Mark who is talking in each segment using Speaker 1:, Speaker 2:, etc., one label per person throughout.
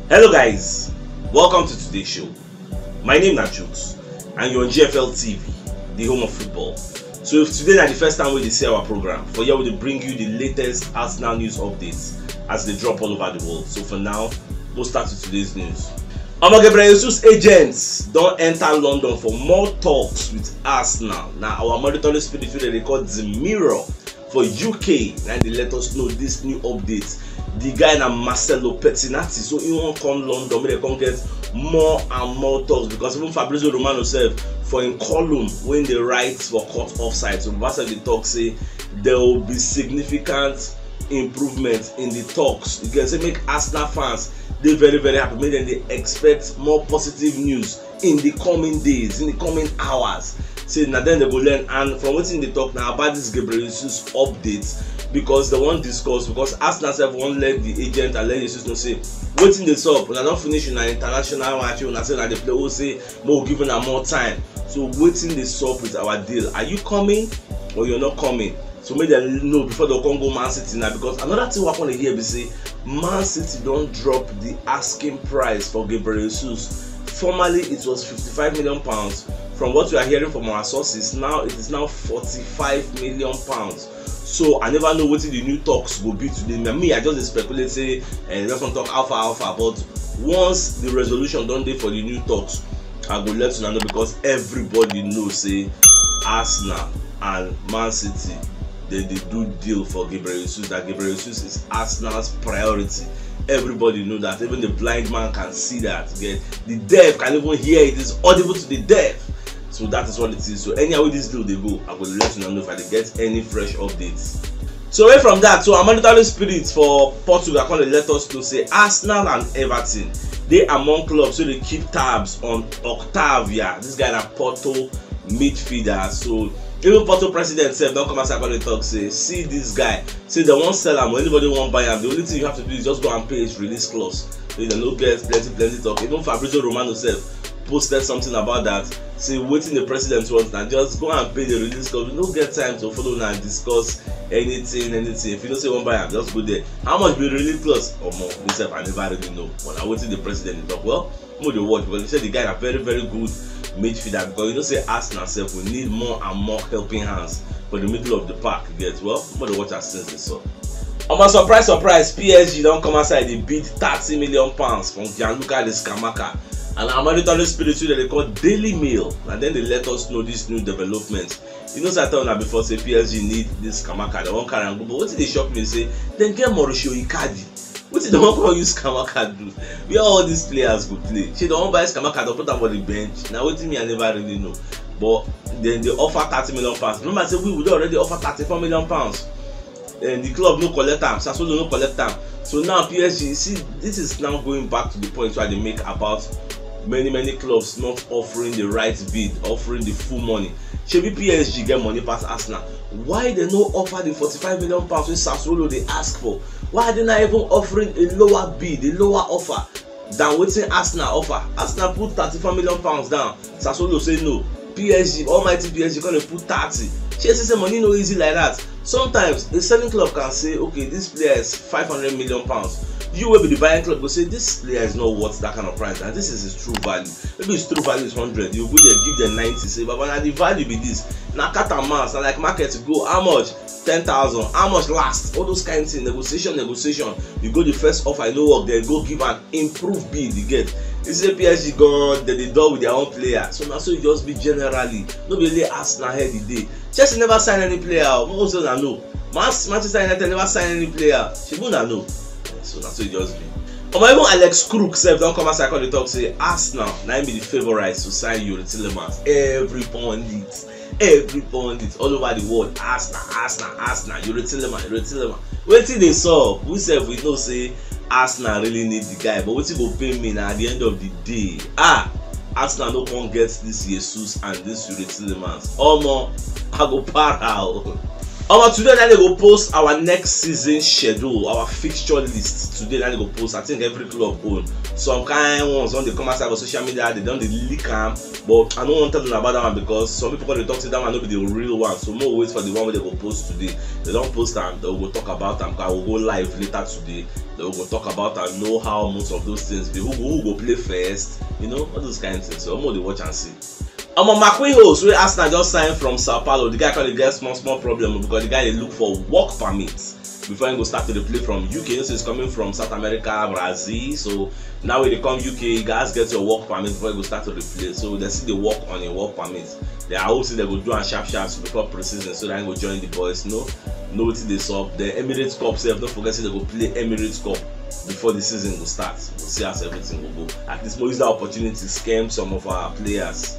Speaker 1: Hello guys, welcome to today's show. My name is CHUKS and you're on GFL TV, the home of football. So if today is the first time we see our program, for here we will bring you the latest Arsenal news updates as they drop all over the world. So for now, we'll start with today's news. Gabriel Jesus agents don't enter London for more talks with Arsenal. Now our monitoring spirit will record the mirror for UK and they let us know this new update. The guy na Marcelo Pettinati, so he won't come London, but they come get more and more talks because even Fabrizio Romano said for in column when they write for cut offside, so Barca the talk say there will be significant improvement in the talks. You can say make Arsenal fans they very happy, make them they expect more positive news in the coming days, in the coming hours. Say now then they go learn, and from what's in the talk now about this Gabriel Jesus updates, because they won't discuss, because Arsenal self won't let the agent and let Jesus know say waiting this up when I don't finish in an international match when I say that the player will say more giving them more time. So waiting this up with our deal. Are you coming or you're not coming? So make them know before they can go Man City now, because another thing I want to hear be say Man City don't drop the asking price for Gabriel Jesus. Formerly it was £55 million. From what we are hearing from our sources, now it is now £45 million. So I never know what the new talks will be today. Me, I just speculate say just want to talk alpha, but once the resolution done there for the new talks, I will let you know, because everybody knows say Arsenal and Man City they do deal for Gabriel Jesus, that Gabriel Jesus is Arsenal's priority. Everybody know that, even the blind man can see that. The deaf can even hear it. It's audible to the deaf. So that is what it is. So anyhow with this deal they go, I will let you know if I get any fresh updates. So away from that, so our monetary spirits for Portugal are going to let us know say Arsenal and Everton, they among clubs so they keep tabs on Octavia, this guy na Porto midfielder. So even Porto president said don't come outside and talk say see this guy, say they won't sell him or anybody won't buy him. The only thing you have to do is just go and pay his release clause. So you don't get plenty talk. Even Fabrizio Romano said posted something about that. Say waiting the president wants now, just go and pay the release clause. We don't get time to follow now and discuss anything. If you don't say one buy him, just go there. How much will the release clause or more? Myself I never really know. When I waiting the president talk, well, more the watch, because he said the guy are very good midfielder, because you know say Arsenal self we need more and more helping hands for the middle of the park. You get well, more the watch as since they saw. Surprise, PSG don't come outside, they bid £30 million from Gianluca Scamacca. And our monitoring spirit they call Daily Mail, and then they let us know this new development. You know, I told you before say PSG need this Scamacca, they won't carry and go, but what did they shock me say? Then get Mauricio Icardi. What did they want to use Scamacca do? Where all these players go play? She don't buy Scamacca, they put them on the bench. Now what me I never really know. But then they offer £30 million. Remember I said we would already offer £34 million. And the club no collect them, Sassuolo no collect them. So now PSG, see, this is now going back to the point where they make about many clubs not offering the right bid, offering the full money. Should be PSG get money past Arsenal? Why they no offer the £45 million when Sassuolo they ask for? Why are they not even offering a lower bid, a lower offer than what Arsenal offer? Arsenal put £34 million down. Sassuolo say no. PSG, almighty PSG, gonna put 30. Chelsea say money no easy like that. Sometimes the selling club can say, okay, this player is £500 million. You will be the buying club go say this player is not worth that kind of price, and this is his true value. Maybe his true value is 100. You go there give them 90. Say, but when the value be this, now cat and mouse, and like market to go how much 10,000, how much last, all those kinds of things. Negotiation. You go the first offer, no work, then go give an improved bid. You get. This is a PSG gone, they done with their own player. So now so you just be generally. Nobody Arsenal head the day. Chelsea never sign any player. Most of them know. Manchester United never sign any player. She won't know. So that's what it just be. Even Alex Crook said don't come outside and talk say Arsenal now be the favourites to sign Yuri Tillemans. Every pundit all over the world. Arsenal, Yuri Tillemans. Waiting they saw, we said we know say Arsenal really need the guy, but waiting go pay me now at the end of the day. Arsenal no one gets this Jesus and this Yuri Tillemans. More I go para. Today now they go post our next season schedule, our fixture list. Today now they go post. I think every club own some kind ones on the come outside of social media. They don't leak them, but I don't want to tell them about that one because some people they talk to that one not be the real one. So more wait for the one where they go post today. They don't post them. They will talk about them. I will go live later today. They will go talk about and know how most of those things be. Who go play first? You know all those kind of things. So more they watch and see. Maquinhos wey Arsenal just signed from Sao Paulo. The guy called get small problem because the guy dey look for work permit before he go start to dey play from UK. So he's coming from South America, Brazil. So now when they come UK, you guys get your work permit before you go start to play. So they see the work on a work permit. They are hoping they go do and sharp before pre-season so they go join the boys. No wetin dey sup. The Emirates Cup sef, don't forget say they go play Emirates Cup before the season will start. We'll see how everything will go. At least we'll use that opportunity to scam some of our players.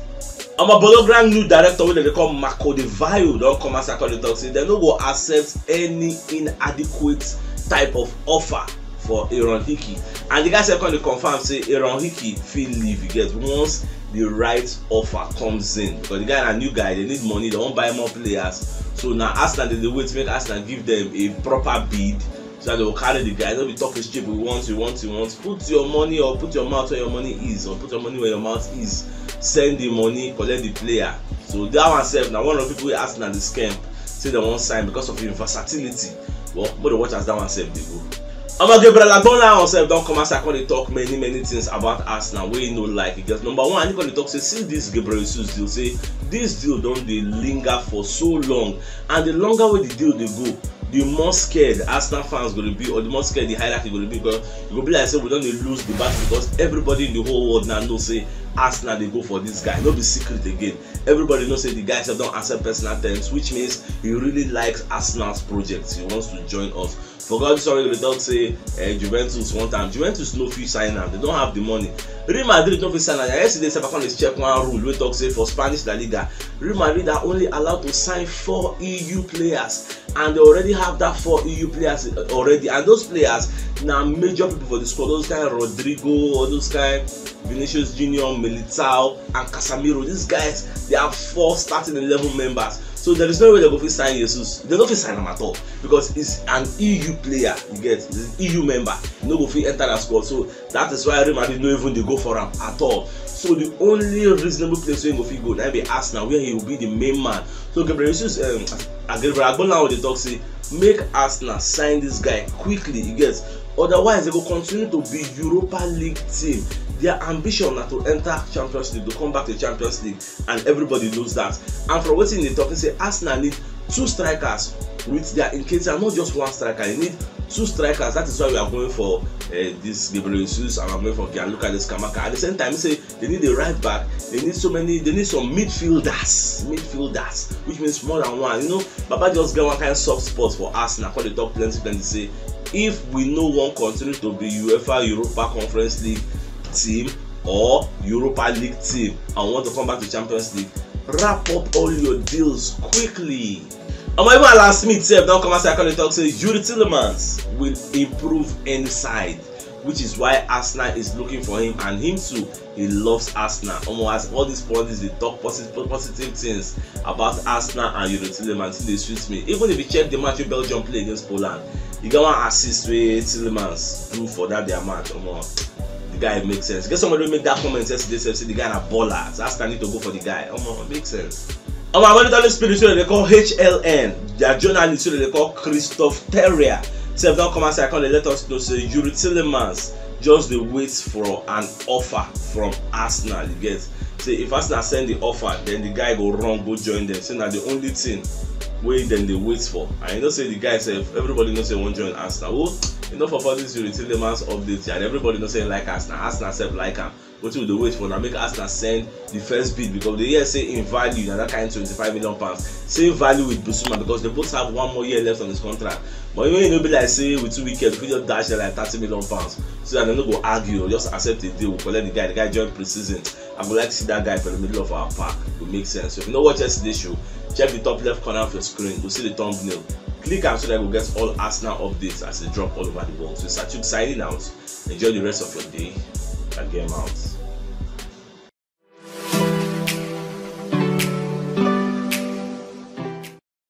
Speaker 1: Bologram new director wey they call Marco De Vaio don come as I call the talk say they no go accept any inadequate type of offer for Aaron Hickey, and the guy said come to confirm say Aaron Hickey fit leave you get once the right offer comes in because the guy na new guy, they need money, they won't buy more players. So now Arsenal they wait make Arsenal give them a proper bid so that they will carry the guy. Don't be talking cheap. We want. Put your money or put your mouth where your money is, or put your money where your mouth is. Send the money, collect the player. So that one self now one of the people we ask now the scam say they won't sign because of his versatility. Well, but the watch as that one self they go. Gabriel Adonla himself don't come outside and talk many things about Arsenal wey you know like because number one, he gonna talk say see this Gabriel Jesus deal, say this deal don't they linger for so long, and the longer way the deal they go, the more scared Arsenal fans going to be, or the more scared the hierarchy going to be, because it will be like say we don't lose the battle because everybody in the whole world now knows say Arsenal they go for this guy. No be secret again. Everybody knows say the guy don't accept personal terms, which means he really likes Arsenal's project. He wants to join us. For God, sorry, they don't say Juventus one time. Juventus no fee sign now. They don't have the money. Real Madrid no fee sign now. Yesterday, Sepacon check one rule. We talk say for Spanish La Liga, Real Madrid are only allowed to sign 4 EU players, and they already have that 4 EU players already. And those players now major people for the squad. Those kind of Rodrigo, or those kind Vinicius Junior, Militao, and Casemiro. These guys, they have 4 starting 11 members. So there is no way they go fit sign Jesus. They don't fit sign him at all because he's an EU player. You get, he's an EU member. You no go fit enter that squad. So that is why Real Madrid no even they go for him at all. So the only reasonable place where he go fit go now be Arsenal, where he will be the main man. So Gabriel Jesus, Gabriel Adonla they talk say make Arsenal sign this guy quickly. You get, otherwise they will continue to be Europa League team. Their ambition na to enter Champions League, to come back to Champions League, and everybody knows that. And from what they talking say, Arsenal need 2 strikers with their Nketiah, not just 1 striker. They need 2 strikers. That is why we are going for this Gabriel Jesus, and I'm going for Gianluca Scamacca. At the same time, say they need a right back. They need some midfielders, which means more than one. You know, Baba just get one kind of soft spot for Arsenal. Call the talk plenty. Say if we no one continue to be UEFA Europa Conference League team or Europa League team and want to come back to Champions League, wrap up all your deals quickly. And even Alan Smith said, don't come outside and talk, say Yuri Tillemans will improve any side, which is why Arsenal is looking for him, and him too, he loves Arsenal. Almost all these bodies they talk positive things about Arsenal and Yuri Tillemans. They suit me. Even if you check the match Belgium play against Poland, you got one assist where Tillemans do for that their match. The guy makes sense. Get somebody who make that comment yesterday say the guy na baller. So Arsenal need to go for the guy. It makes sense. My monetary spirit they call HLN. Their journalist they call Christophe Terrier. So if don't come outside, they let us know say Yuri Tillemans just the wait for an offer from Arsenal. You get, say if Arsenal send the offer, then the guy go run go join them. So now the only thing wey then they wait for, and you know say the guy say everybody knows say won't join Arsenal. Well, enough of all this Yuri Tillemans updates, and everybody knows say like Arsenal. Arsenal self like him. What will they wait for now? Make Arsenal send the first bid because they hear say in value and that kind of £25 million. Same value with Bissouma because they both have 1 more year left on his contract. But you know be like say with 2 weekends, we just dash like £30 million. So that they don't go argue, just accept the deal. We collect the guy join pre-season. I would like to see that guy for the middle of our park. It will make sense. So if you know watch yesterday's show, check the top left corner of your screen. You'll see the thumbnail. Click and so that you'll get all Arsenal updates as they drop all over the world. So it's CHUKS signing out. Enjoy the rest of your day and game out.